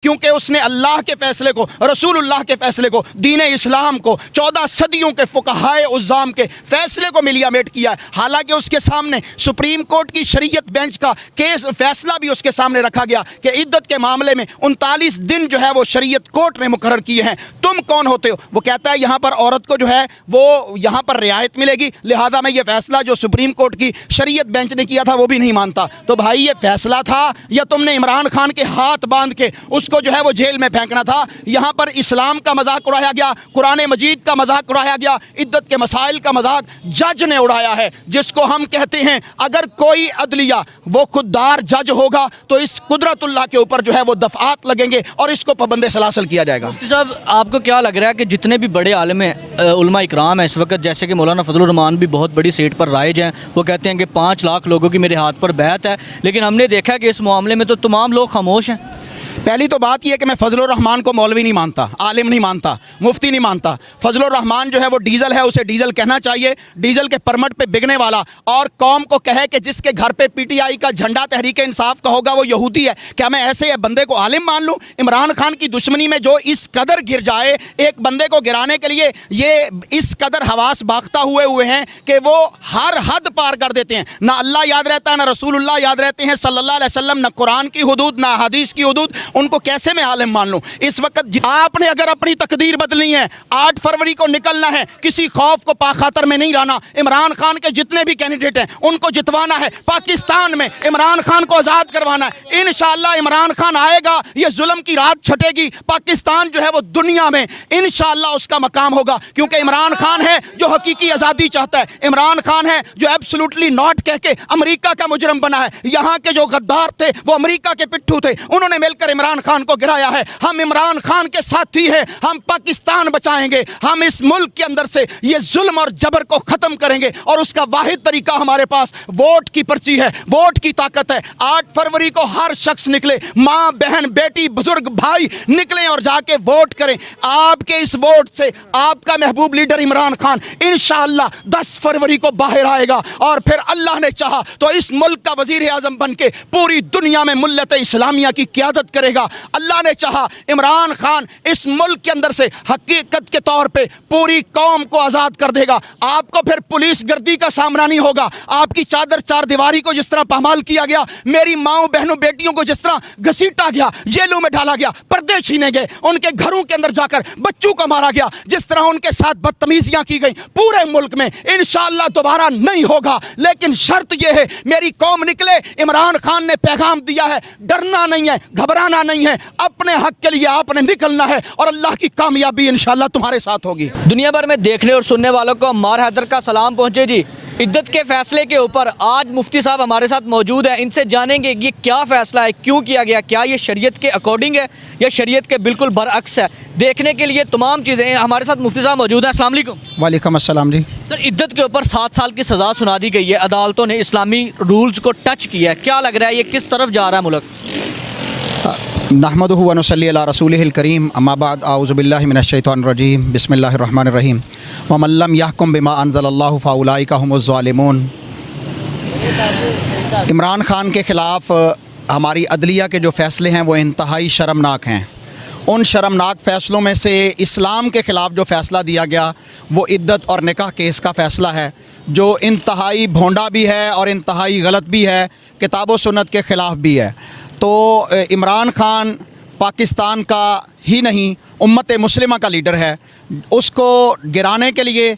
क्योंकि उसने अल्लाह के फ़ैसले को, रसूलुल्लाह के फ़ैसले को, दीन इस्लाम को, 14 सदियों के फ़ुक़हाए उज़्ज़ाम के फ़ैसले को मिलियामेट किया है। हालांकि उसके सामने सुप्रीम कोर्ट की शरीयत बेंच का केस फ़ैसला भी उसके सामने रखा गया कि इद्दत के मामले में 39 दिन जो है वो शरीयत कोर्ट ने मुकर्रर किए हैं। तुम कौन होते हो? वो कहता है यहाँ पर औरत को जो है वो यहाँ पर रियायत मिलेगी, लिहाजा मैं ये फ़ैसला जो सुप्रीम कोर्ट की शरीयत बेंच ने किया था वो भी नहीं मानता। तो भाई ये फ़ैसला था या तुमने इमरान खान के हाथ बांध के उसको जो है वो जेल में फेंकना था? यहाँ पर इस्लाम का मजाक उड़ाया गया, कुरान मजीद का मजाक उड़ाया गया, इद्दत के मसाइल का मजाक जज ने उड़ाया है, जिसको हम कहते हैं अगर कोई अदलिया वो खुददार जज होगा तो इस कुदरतुल्लाह के ऊपर जो है वो दफ़ात लगेंगे और इसको पाबंद सलासल किया जाएगा। मुफ्ती साहब, आपको क्या लग रहा है कि जितने भी बड़े आलिम उलमा इकराम हैं इस वक्त, जैसे कि मौलाना फजलुर रहमान भी बहुत बड़ी सीट पर राइज हैं, वो कहते हैं कि 5 लाख लोगों की मेरे हाथ पर बैत है, लेकिन हमने देखा कि इस मामले में तो तमाम लोग खामोश हैं। पहली तो बात यह कि मैं फजलुर रहमान को मौलवी नहीं मानता, आलिम नहीं मानता, मुफ्ती नहीं मानता। फजलुर रहमान जो है वो डीजल है, उसे डीजल कहना चाहिए, डीजल के परमट पे बिकने वाला, और कौम को कहे कि जिसके घर पे पीटीआई का झंडा तहरीक इंसाफ का होगा वो यहूदी है। क्या मैं ऐसे बंदे को आलिम मान लूँ? इमरान खान की दुश्मनी में जो इस कदर गिर जाए, एक बंदे को गिराने के लिए ये इस कदर हवास बाख्ता हुए हैं कि वो हर हद पार कर देते हैं। ना अल्लाह याद रहता है, ना रसूलुल्लाह याद रहते हैं सल्लल्लाहु अलैहि वसल्लम, ना कुरान की हुदूद, ना हदीस की हुदूद। उनको कैसे मैं आलिम मान लूं? इस वक्त आपने अगर अपनी तकदीर बदलनी है, 8 फरवरी को निकलना है, किसी खौफ को पाखातर में नहीं रहना। इमरान खान के जितने भी कैंडिडेट हैं उनको जितवाना है, पाकिस्तान में इमरान खान को आज़ाद करवाना है। इंशाअल्लाह इमरान खान आएगा, ये जुल्म की रात छटेगी, पाकिस्तान जो है वो दुनिया में इंशाअल्लाह उसका मकाम होगा, क्योंकि इमरान खान है जो हकीकी आज़ादी चाहता है। इमरान खान है जो एब्सोल्युटली नॉट कह के अमेरिका का मुजरम बना है। यहाँ के जो गद्दार थे वो अमेरिका के पिट्ठू थे, उन्होंने मिलकर इमरान खान को गिराया है। हम इमरान खान के साथी हैं, हम पाकिस्तान बचाएंगे, हम इस मुल्क के अंदर से ये जुल्म और जबर को खत्म करेंगे, और उसका वाहिद तरीका हमारे पास वोट की पर्ची है, वोट की ताकत है। 8 फरवरी को हर शख्स निकले, मां बहन बेटी बुजुर्ग भाई निकलें और जाके वोट करें। आपके इस वोट से आपका महबूब लीडर इमरान खान इंशाअल्लाह 10 फरवरी को बाहर आएगा, और फिर अल्लाह ने चाहा तो इस मुल्क का वजीर आजम बन के पूरी दुनिया में मिल्लत इस्लामिया की क़यादत करेगा। अल्लाह ने चाहा इमरान खान इस मुल्क के अंदर से हकीकत के तौर पे पूरी कौम को आज़ाद कर देगा। आपको फिर पुलिस गर्दी का सामना नहीं होगा। आपकी चादर चार दीवारी को जिस तरह पामाल किया गया, मेरी माओ बहनों बेटियों को जिस तरह घसीटा गया, जेलों में डाला गया, पर्दे छीने गए, उनके घरों के अंदर जाकर बच्चों को मारा गया, जिस तरह उनके साथ बदतमीजियां की गई, पूरे मुल्क में इंशाअल्लाह दोबारा नहीं होगा। लेकिन शर्त यह है मेरी कौम निकले। इमरान खान ने पैगाम दिया है, डरना नहीं है, घबराना नहीं है, अपने हक के लिए आपने निकलना है, और अल्लाह की कामयाबी इंशाअल्लाह तुम्हारे साथ होगी। दुनिया भर में देखने और सुनने वालों को अम्मार हैदर का सलाम पहुँचे जी। इद्दत के फैसले के ऊपर आज मुफ्ती साहब हमारे साथ मौजूद हैं, इनसे जानेंगे ये क्या फ़ैसला है, क्यों किया गया, क्या ये शरीयत के अकॉर्डिंग है या शरीयत के बिल्कुल बरअक्स है। देखने के लिए तमाम चीज़ें हमारे साथ मुफ्ती साहब मौजूद हैं। अस्सलाम वालेकुम। वालेकुम अस्सलाम जी। सर, इद्दत के ऊपर 7 साल की सज़ा सुना दी गई है, अदालतों ने इस्लामी रूल्स को टच किया है, क्या लग रहा है ये किस तरफ जा रहा है मुल्क? नहमदुहु व नुसल्ली अला रसूलिहिल करीम, अम्मा बाद, आऊज़ु बिल्लाहि मिनश शैतानिर रजीम, बिस्मिल्लाहिर रहमानिर रहीम, व मन लम यहकुम बिमा अंज़लल्लाहु फ़उलाइका हुमुज़ ज़ालिमून। इमरान खान के ख़िलाफ़ हमारी अदलिया के जो फ़ैसले हैं वो इंतहाई शर्मनाक हैं। उन शर्मनाक फ़ैसलों में से इस्लाम के ख़िलाफ़ जो फ़ैसला दिया गया वो इद्दत और निकाह केस का फ़ैसला है, जो इंतहाई भोंडा भी है और इंतहाई गलत भी है, किताब व सुन्नत के ख़िलाफ़ भी है। तो इमरान खान पाकिस्तान का ही नहीं उम्मत मुस्लिमा का लीडर है, उसको गिराने के लिए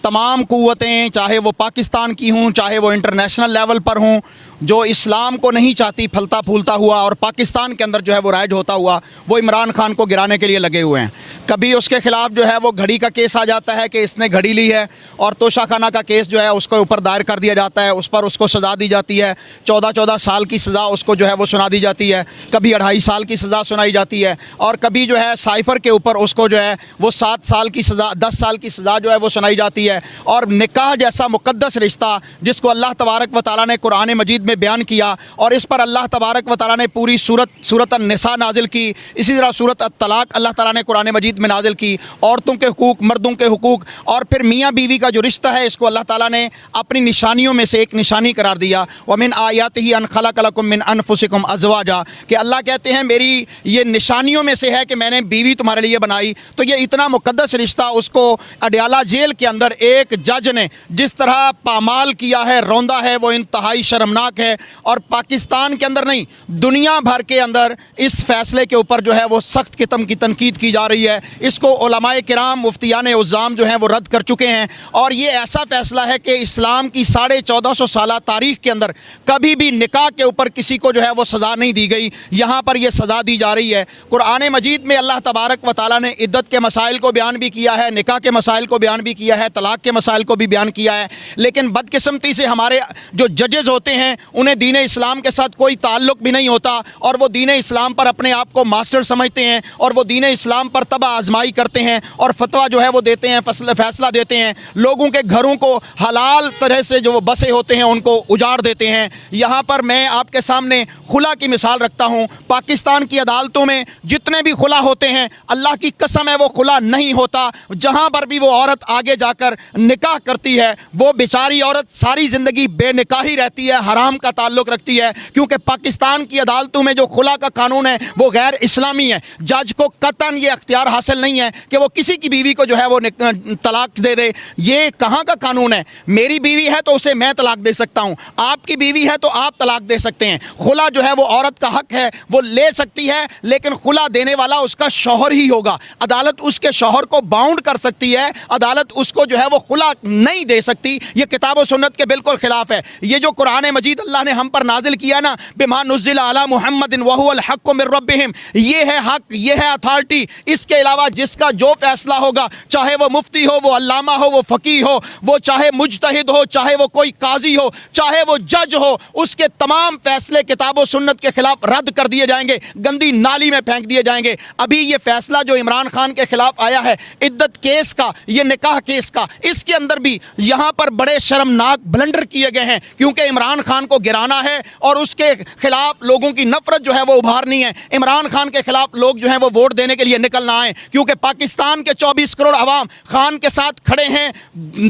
तमाम क़ुव्वतें, चाहे वो पाकिस्तान की हों, चाहे वो इंटरनेशनल लेवल पर हों, जो इस्लाम को नहीं चाहती फलता फूलता हुआ और पाकिस्तान के अंदर जो है वो राइज होता हुआ, वो इमरान खान को गिराने के लिए लगे हुए हैं। कभी उसके ख़िलाफ़ जो है वो घड़ी का केस आ जाता है कि इसने घड़ी ली है, और तोशाखाना का केस जो है उसके ऊपर दायर कर दिया जाता है, उस पर उसको सज़ा दी जाती है, 14-14 साल की सज़ा उसको जो है वो सुना दी जाती है, कभी 2.5 साल की सज़ा सुनाई जाती है, और कभी जो है साइफ़र के ऊपर उसको जो है वो 7 साल की सज़ा, 10 साल की सज़ा जो है वो सुनाई जाती है। और निकाह जैसा मुक़द्दस रिश्ता जिसको अल्लाह तबारक व तआला ने कुरान मजीद में बयान किया और इस पर अल्लाह तबारक व तआला ने पूरी सूरत अन-निसा नाजिल की। इसी तरह सूरत अत-तलाक अल्लाह ताला ने कुरान मजीद में नाजिल की। औरतों के हुकूक, मर्दों के हुकूक और फिर मियाँ बीवी का जो रिश्ता है इसको अल्लाह ताला ने अपनी निशानियों में से एक निशानी करार दिया। व मिन आयातिही अन खलक़ लकुम मिन अनफुसिकुम अज़वाजा, कि अल्लाह कहते हैं मेरी ये निशानियों में से है कि मैंने बीवी तुम्हारे लिए बनाई। तो ये इतना मुक़द्दस रिश्ता, उसको अडयाला जेल के अंदर एक जज ने जिस तरह पामाल किया है, रौंदा है, वो इंतहाई शर्मनाक है। और पाकिस्तान के अंदर नहीं, दुनिया भर के अंदर इस फैसले के ऊपर जो है वो सख्त किस्म की तनकीद की जा रही है। इसको उलमाए किराम, मुफ्तियान उज़्ज़ाम जो हैं वो रद्द कर चुके हैं। और ये ऐसा फ़ैसला है कि इस्लाम की 1450 साल तारीख़ के अंदर कभी भी निकाह के ऊपर किसी को जो है वो सज़ा नहीं दी गई, यहाँ पर यह सज़ा दी जा रही है। कुरान मजीद में अल्लाह तबारक व तआला ने इद्दत के मसाइल को बयान भी किया है, निकाह के मसाइल को बयान भी किया है, तलाक़ के मसाइल को भी बयान किया है। लेकिन बदकिस्मती से हमारे जो जजेज़ होते हैं उन्हें दीन इस्लाम के साथ कोई ताल्लुक़ भी नहीं होता और वो दीन इस्लाम पर अपने आप को मास्टर समझते हैं और वो दीन इस्लाम पर तबा आजमाई करते हैं और फतवा जो है वो देते हैं, फैसला देते हैं। लोगों के घरों को हलाल तरह से जो वो बसे होते हैं उनको उजाड़ देते हैं। यहाँ पर मैं आपके सामने खुला की मिसाल रखता हूँ। पाकिस्तान की अदालतों में जितने भी खुला होते हैं, अल्लाह की कसम है वो खुला नहीं होता। जहाँ पर भी वो औरत आगे जाकर निकाह करती है वो बेचारी औरत सारी ज़िंदगी बेनिकाही रहती है, हराम का ताल्लुक़ रखती है, क्योंकि पाकिस्तान की अदालतों में जो खुला का कानून है वो गैर इस्लामी है। जज को कतन ये अख्तियार हासिल नहीं है कि वो किसी की बीवी को जो है वो तलाक दे दे। ये कहाँ का कानून है? मेरी बीवी है तो उसे मैं तलाक दे सकता हूँ, आपकी बीवी है तो आप तलाक दे सकते हैं। खुला जो है वो औरत का हक है, वो ले सकती है, लेकिन खुला देने वाला उसका शौहर ही होगा। अदालत उसके शौहर को बाउंड कर सकती है, अदालत उसको जो है वो खुला नहीं दे सकती। ये किताब और सुन्नत के बिल्कुल खिलाफ है। ये जो कुरान मजीद अल्लाह ने हम पर नाजिल किया ना, बिमा नुज़्ज़िला अला मुहम्मदिन व हुवल हक़्क़ु मिर रब्बिहिम, ये है हक, ये है अथॉरिटी। इसके अलावा जिसका जो फैसला होगा, चाहे वो मुफ्ती हो, वो अल्लामा हो, वो फ़कीह हो, वो चाहे मुज्तहिद हो, चाहे वो कोई काजी हो, चाहे वो जज हो, उसके तमाम फैसले किताब और सुन्नत के खिलाफ रद्द कर दिए जाएंगे, गंदी नाली में फेंक दिए जाएंगे। अभी ये फैसला जो इमरान खान के खिलाफ आया है, इद्दत केस का, ये निकाह केस का, इसके अंदर भी यहाँ पर बड़े शर्मनाक ब्लंडर किए गए हैं, क्योंकि इमरान खान को गिराना है और उसके खिलाफ लोगों की नफरत जो है वो उभारनी है। इमरान खान के खिलाफ लोग जो है वो वोट देने के लिए निकल ना आए, क्योंकि पाकिस्तान के 24 करोड़ अवाम खान के साथ खड़े हैं।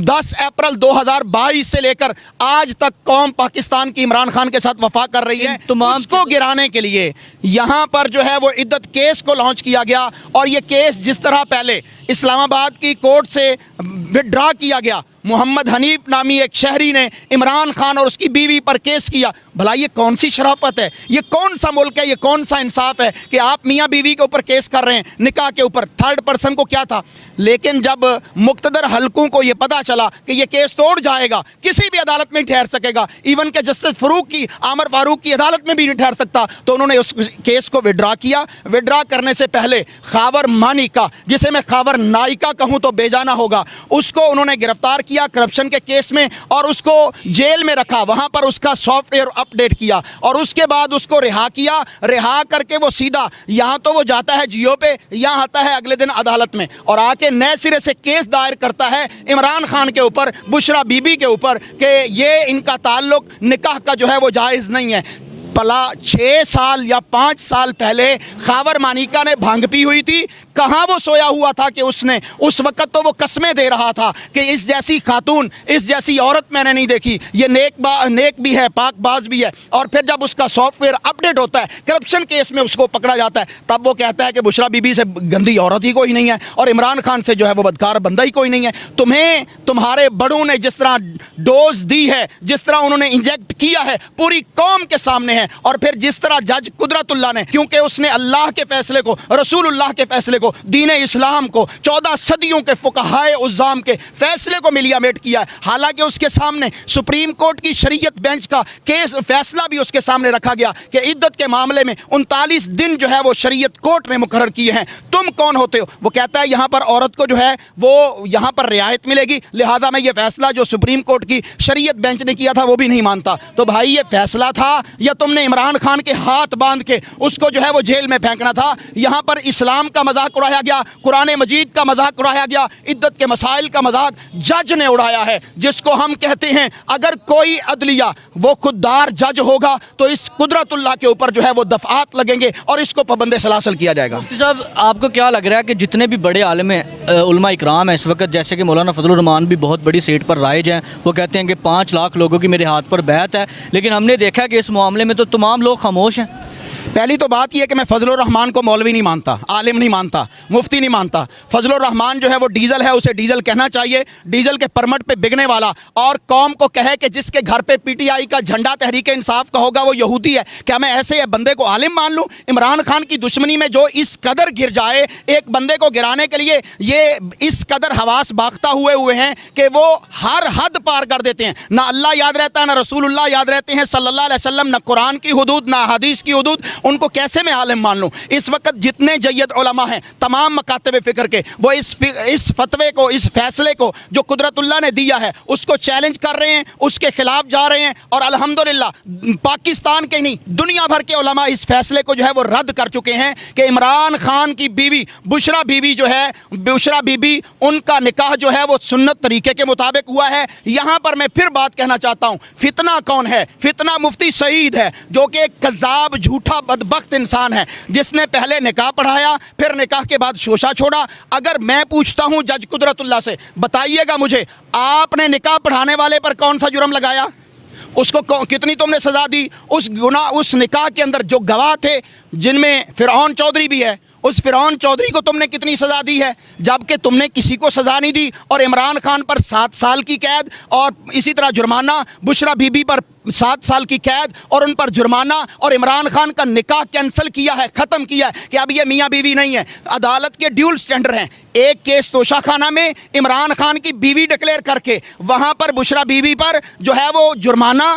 10 अप्रैल 2022 से लेकर आज तक कौम पाकिस्तान की इमरान खान के साथ वफा कर रही है। उसको गिराने के लिए यहाँ पर जो है वो इद्दत केस को लॉन्च किया गया और ये केस जिस तरह पहले इस्लामाबाद की कोर्ट से विड्रॉ किया गया, मोहम्मद हनीफ नामी एक शहरी ने इमरान खान और उसकी बीवी पर केस किया। भला ये कौन सी शराफत है? ये कौन सा मुल्क है? ये कौन सा इंसाफ है कि आप मियाँ बीवी के ऊपर केस कर रहे हैं, निकाह के ऊपर? थर्ड पर्सन को क्या था? लेकिन जब मुक्तदर हलकों को ये पता चला कि ये केस तोड़ जाएगा, किसी भी अदालत में ठहर सकेगा, इवन के जस्टिस फ़ारूक की, आमर फारूक की अदालत में भी नहीं ठहर सकता, तो उन्होंने उस केस को विड्रॉ किया। विड्रॉ करने से पहले खावर मानिका, जिसे मैं खावर नायिका कहूँ तो बेजाना होगा, उसको उन्होंने गिरफ्तार किया करप्शन के केस में और उसको जेल में रखा, वहाँ पर उसका सॉफ्टवेयर अपडेट किया और उसके बाद उसको रिहा किया। रिहा करके वो सीधा यहाँ तो वो जाता है जियो पे, यहाँ आता है अगले दिन अदालत में और आके नए सिरे से केस दायर करता है इमरान खान के ऊपर, बुशरा बीबी के ऊपर, कि ये इनका ताल्लुक निकाह का जो है वो जायज़ नहीं है। भला 6 साल या 5 साल पहले खावर मानिका ने भांग पी हुई थी, कहाँ वो सोया हुआ था कि उसने उस वक्त तो वो कस्में दे रहा था कि इस जैसी खातून, इस जैसी औरत मैंने नहीं देखी, ये नेक भी है, पाकबाज भी है। और फिर जब उसका सॉफ्टवेयर अपडेट होता है, करप्शन केस में उसको पकड़ा जाता है, तब वो कहता है कि बुशरा बीबी से गंदी औरत ही कोई नहीं है और इमरान खान से जो है वो बदकार बंदा ही कोई नहीं है। तुम्हें तुम्हारे बड़ों ने जिस तरह डोज दी है, जिस तरह उन्होंने इंजेक्ट किया है, पूरी कौम के सामने है। और फिर जिस तरह जज कुदरतुल्लाह ने, क्योंकि उसने अल्लाह के फैसले को, रसूलुल्लाह के फैसले को, दीन इस्लाम को, 14 सदियों के फुकहाए उज़्ज़ाम के फैसले को मिलियामेट किया है। हालांकि उसके सामने सुप्रीम कोर्ट की शरीयत बेंच का केस फैसला भी उसके सामने रखा गया कि इद्दत के मामले में 39 दिन जो है वो शरीयत कोर्ट ने मुकर्रर किए हैं। तुम कौन होते हो? वो कहता है यहाँ पर औरत को जो है वो यहाँ पर रियायत मिलेगी, लिहाजा मैं ये फैसला जो सुप्रीम कोर्ट की शरीयत बेंच ने किया था वो भी नहीं मानता। तो भाई ये फैसला था या तुमने तुमने इमरान खान के हाथ बांध के उसको जो है वो जेल में फेंकना था। यहाँ पर इस्लाम का मजाक उड़ाया गया, कुरान मजीद का मजाक उड़ाया गया, इद्दत के मसाइल का मजाक जज ने उड़ाया है, जिसको हम कहते हैं अगर कोई अदलिया वो खुददार जज होगा तो इस कुदरतुल्लाह के ऊपर जो है वो दफात लगेंगे और इसको पाबंद सलासल किया जाएगा। मुफ्ती साहब, आपको क्या लग रहा है कि जितने भी बड़े आलिम उलमा इकराम हैं इस वक्त, जैसे कि मौलाना फजलुर रहमान भी बहुत बड़ी सीट पर राइज हैं, वो कहते हैं कि 5 लाख लोगों की मेरे हाथ पर बैत है, लेकिन हमने देखा कि इस मामले में तो तमाम लोग खामोश हैं। पहली तो बात यह है कि मैं फजलुर रहमान को मौलवी नहीं मानता, आलिम नहीं मानता, मुफ्ती नहीं मानता। फजलुर रहमान जो है वो डीजल है, उसे डीजल कहना चाहिए। डीजल के परमट पे बिकने वाला और कौम को कहे कि जिसके घर पे पीटीआई का झंडा तहरीक इंसाफ का होगा वो यहूदी है। क्या मैं ऐसे बंदे को आलिम मान लूँ? इमरान खान की दुश्मनी में जो इस कदर गिर जाए, एक बंदे को गिराने के लिए ये इस कदर हवास बाख्ता हुए हैं कि वो हर हद पार कर देते हैं। ना अल्लाह याद रहता है, ना रसूलुल्लाह याद रहते हैं सल्लल्लाहु अलैहि वसल्लम, ना कुरान की हुदूद, ना हदीस की हुदूद। उनको कैसे मैं आलिम मान लूँ? इस वक्त जितने जय्यद उलमा हैं तमाम मकातब फ़िक्र के, वो इस फतवे को, इस फैसले को जो कुदरतुल्लाह ने दिया है उसको चैलेंज कर रहे हैं, उसके खिलाफ जा रहे हैं। और अल्हम्दुलिल्लाह पाकिस्तान के नहीं दुनिया भर के उलमा इस फैसले को जो है वो रद्द कर चुके हैं कि इमरान खान की बीवी बुशरा बीवी जो है, बुशरा बीबी, उनका निकाह जो है वो सुन्नत तरीके के मुताबिक हुआ है। यहाँ पर मैं फिर बात कहना चाहता हूँ, फितना कौन है? फितना मुफ्ती सईद है, जो कि एक कज़ाब, झूठा, बदबख्त इंसान है, जिसने पहले निकाह पढ़ाया, फिर निकाह के बाद शोशा छोड़ा। अगर मैं पूछता हूँ जज कुदरतुल्लाह से, बताइएगा मुझे, आपने निकाह पढ़ाने वाले पर कौन सा जुर्म लगाया? उसको कितनी तुमने सज़ा दी? उस निकाह के अंदर जो गवाह थे, जिनमें फ़िरौन चौधरी भी है, उस फ़िरौन चौधरी को तुमने कितनी सज़ा दी है? जबकि तुमने किसी को सज़ा नहीं दी। और इमरान खान पर 7 साल की कैद और इसी तरह जुर्माना, बुशरा बीबी पर 7 साल की कैद और उन पर जुर्माना, और इमरान खान का निकाह कैंसिल किया है, ख़त्म किया है कि अब ये मियाँ बीवी नहीं है। अदालत के ड्यूल स्टैंडर्ड हैं। एक केस तोशाखाना में इमरान खान की बीवी डिक्लेयर करके वहाँ पर बुशरा बीवी पर जो है वो जुर्माना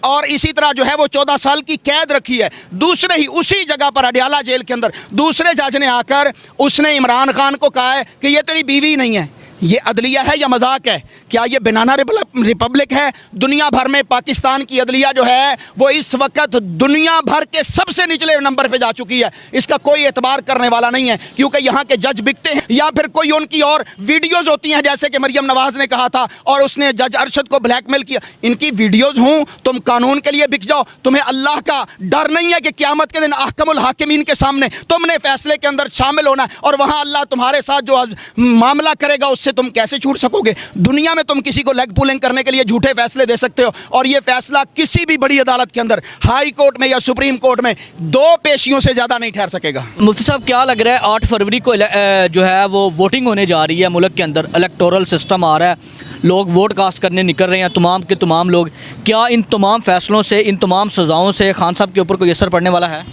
और इसी तरह जो है वो 14 साल की कैद रखी है। दूसरे ही उसी जगह पर अडयाला जेल के अंदर दूसरे जज ने आकर उसने इमरान खान को कहा है कि ये तेरी बीवी नहीं है। ये अदलिया है या मजाक है? क्या ये बनाना रिपब्लिक है? दुनिया भर में पाकिस्तान की अदलिया जो है वो इस वक्त दुनिया भर के सबसे निचले नंबर पे जा चुकी है। इसका कोई एतबार करने वाला नहीं है, क्योंकि यहाँ के जज बिकते हैं या फिर कोई उनकी और वीडियोज़ होती हैं, जैसे कि मरियम नवाज़ ने कहा था और उसने जज अरशद को ब्लैकमेल किया। इनकी वीडियोज़ हों, तुम कानून के लिए बिक जाओ। तुम्हें अल्लाह का डर नहीं है कि क़यामत के दिन अहकमुल हाकिमीन के सामने तुमने फैसले के अंदर शामिल होना है और वहाँ अल्लाह तुम्हारे साथ जो मामला करेगा उससे तुम कैसे छूट सकोगे? दुनिया में तुम किसी को लेग पुलिंग करने के लिए झूठे फैसले दे सकते हो, और ये फैसला किसी भी बड़ी अदालत के अंदर, हाई कोर्ट में या सुप्रीम कोर्ट में, 2 पेशियों से ज़्यादा नहीं ठहर सकेगा। मुफ्ती साहब, क्या लग रहा है 8 फरवरी को जो है वो वोटिंग होने जा रही है मुल्क के अंदर, इलेक्टोरल सिस्टम आ रहा है, लोग वोट कास्ट करने निकल रहे हैं, तमाम के तमाम लोग। क्या इन तमाम फैसलों से, इन तमाम सज़ाओं से खान साहब के ऊपर कोई असर पड़ने वाला है?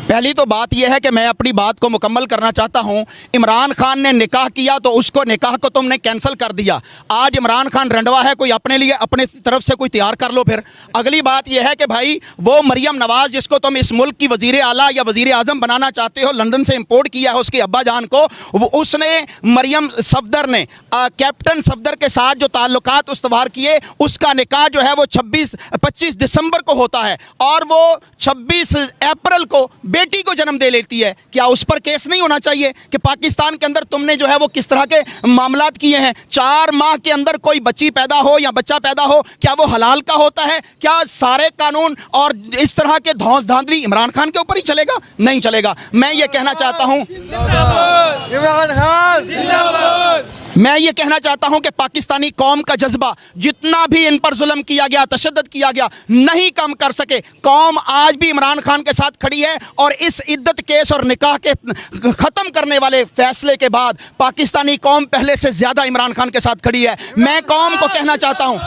पहली तो बात यह है कि मैं अपनी बात को मुकम्मल करना चाहता हूं। इमरान खान ने निकाह किया तो उसको, निकाह को तुमने कैंसिल कर दिया। आज इमरान खान रंडवा है, कोई अपने लिए अपने तरफ से कोई तैयार कर लो। फिर अगली बात यह है कि भाई वो मरियम नवाज़ जिसको तुम इस मुल्क की वज़ीर आला या वज़ीर आज़म बनाना चाहते हो, लंदन से इम्पोर्ट किया है उसके अब्बा जान को, उसने मरियम सफदर ने कैप्टन सफदर के साथ जो ताल्लुकात उस्तवार किए, उसका निकाह जो है वो 25 दिसंबर को होता है और वो 26 अप्रैल को बेटी को जन्म दे लेती है। क्या उस पर केस नहीं होना चाहिए कि पाकिस्तान के अंदर तुमने जो है वो किस तरह के मामलात किए हैं? 4 माह के अंदर कोई बच्ची पैदा हो या बच्चा पैदा हो, क्या वो हलाल का होता है? क्या सारे कानून और इस तरह के धौंस धांधली इमरान खान के ऊपर ही चलेगा? नहीं चलेगा। मैं ये कहना चाहता हूँ, मैं ये कहना चाहता हूं कि पाकिस्तानी कौम का जज्बा जितना भी इन पर जुल्म किया गया, तशद्दुद किया गया, नहीं कम कर सके। कौम आज भी इमरान खान के साथ खड़ी है और इस इद्दत केस और निकाह के ख़त्म करने वाले फैसले के बाद पाकिस्तानी कौम पहले से ज़्यादा इमरान खान के साथ खड़ी है। मैं कौम को कहना चाहता हूं,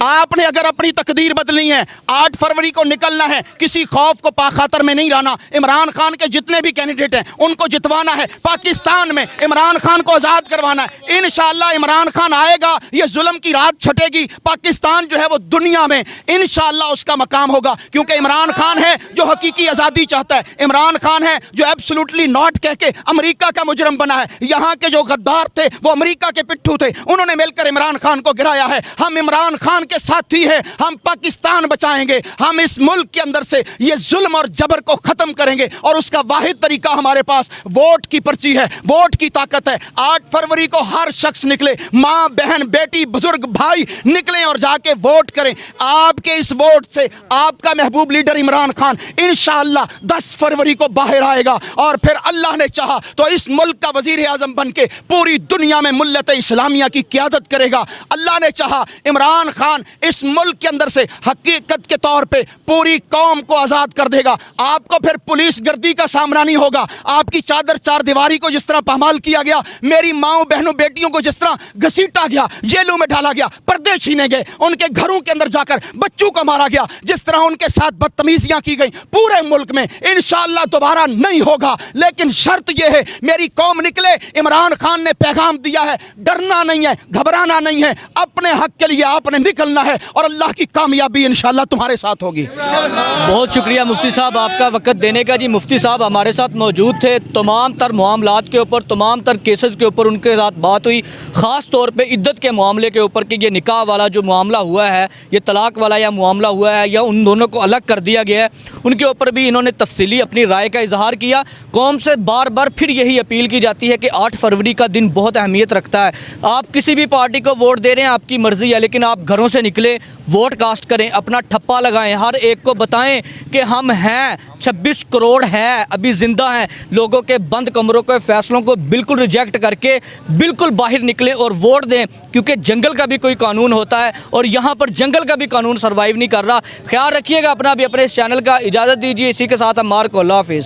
आपने अगर अपनी तकदीर बदलनी है, 8 फरवरी को निकलना है, किसी खौफ को पाखातर में नहीं लाना। इमरान खान के जितने भी कैंडिडेट हैं उनको जितवाना है। पाकिस्तान में इमरान इमरान खान को आज़ाद करवाना है। इंशाअल्लाह इमरान खान आएगा, ये जुल्म की रात छटेगी, पाकिस्तान जो है वो दुनिया में इंशाअल्लाह उसका मकाम होगा, क्योंकि इमरान खान है जो हकीकी आज़ादी चाहता है। इमरान खान है जो एब्सोल्युटली नॉट कह के अमेरिका का मुजरम बना है। यहाँ के जो गद्दार थे वो अमेरिका के पिट्ठू थे, उन्होंने मिलकर इमरान खान को गिराया है। हम इमरान खान के साथी हैं, हम पाकिस्तान बचाएंगे, हम इस मुल्क के अंदर से ये जुल्म और जबर को खत्म करेंगे, और उसका वाहिद तरीका हमारे पास वोट की पर्ची है, वोट की ताकत है। 8 फरवरी को हर शख्स निकले, मां बहन बेटी बुजुर्ग भाई निकलें और जाके वोट करें। आपके इस वोट से आपका महबूब लीडर इमरान खान इंशाअल्लाह 10 फरवरी को बाहर आएगा, और फिर अल्लाह ने चाहा तो इस मुल्क का वजीर आजम बन के पूरी दुनिया में मिल्लत इस्लामिया की क़यादत करेगा। अल्लाह ने चाहा इमरान खान इस मुल्क के अंदर से हकीकत के तौर पे पूरी कौम को आज़ाद कर देगा। आपको फिर पुलिस गर्दी का सामना नहीं होगा। आपकी चादर चार दीवारी को जिस तरह पामाल किया गया, मेरी माओ बहनों बेटियों को जिस तरह घसीटा गया, जेलों में डाला गया, पर्दे छीने गए, उनके घरों के अंदर जाकर बच्चों को मारा गया, जिस तरह उनके साथ बदतमीजियां की गई, पूरे मुल्क में इंशाअल्लाह दोबारा नहीं होगा। लेकिन शर्त यह है, मेरी कौम निकले। इमरान खान ने पैगाम दिया है, डरना नहीं है, घबराना नहीं है, अपने हक के लिए आपने निकलना है, और अल्लाह की कामयाबी इंशाअल्लाह तुम्हारे साथ होगी। बहुत शुक्रिया मुफ्ती साहब आपका वक्त देने का जी। मुफ्ती साहब हमारे साथ मौजूद थे, तमाम तर मामलात के ऊपर, तमाम तर केसेस के ऊपर उनके साथ बात हुई, ख़ास तौर पे इद्दत के मामले के ऊपर कि ये निकाह वाला जो मामला हुआ है, ये तलाक वाला या मामला हुआ है, या उन दोनों को अलग कर दिया गया है, उनके ऊपर भी इन्होंने तफसीली अपनी राय का इजहार किया। कौम से बार बार फिर यही अपील की जाती है कि 8 फरवरी का दिन बहुत अहमियत रखता है। आप किसी भी पार्टी को वोट दे रहे हैं, आपकी मर्ज़ी है, लेकिन आप घरों से निकले, वोट कास्ट करें, अपना ठप्पा लगाएं, हर एक को बताएं कि हम हैं, 26 करोड़ है अभी ज़िंदा हैं। लोगों के बंद कमरों के फैसलों को बिल्कुल रिजेक्ट करके बिल्कुल बाहर निकलें और वोट दें, क्योंकि जंगल का भी कोई कानून होता है और यहाँ पर जंगल का भी कानून सर्वाइव नहीं कर रहा। ख्याल रखिएगा अपना भी, अपने इस चैनल का। इजाज़त दीजिए, इसी के साथ हम मार्क, अल्लाह हाफिज़।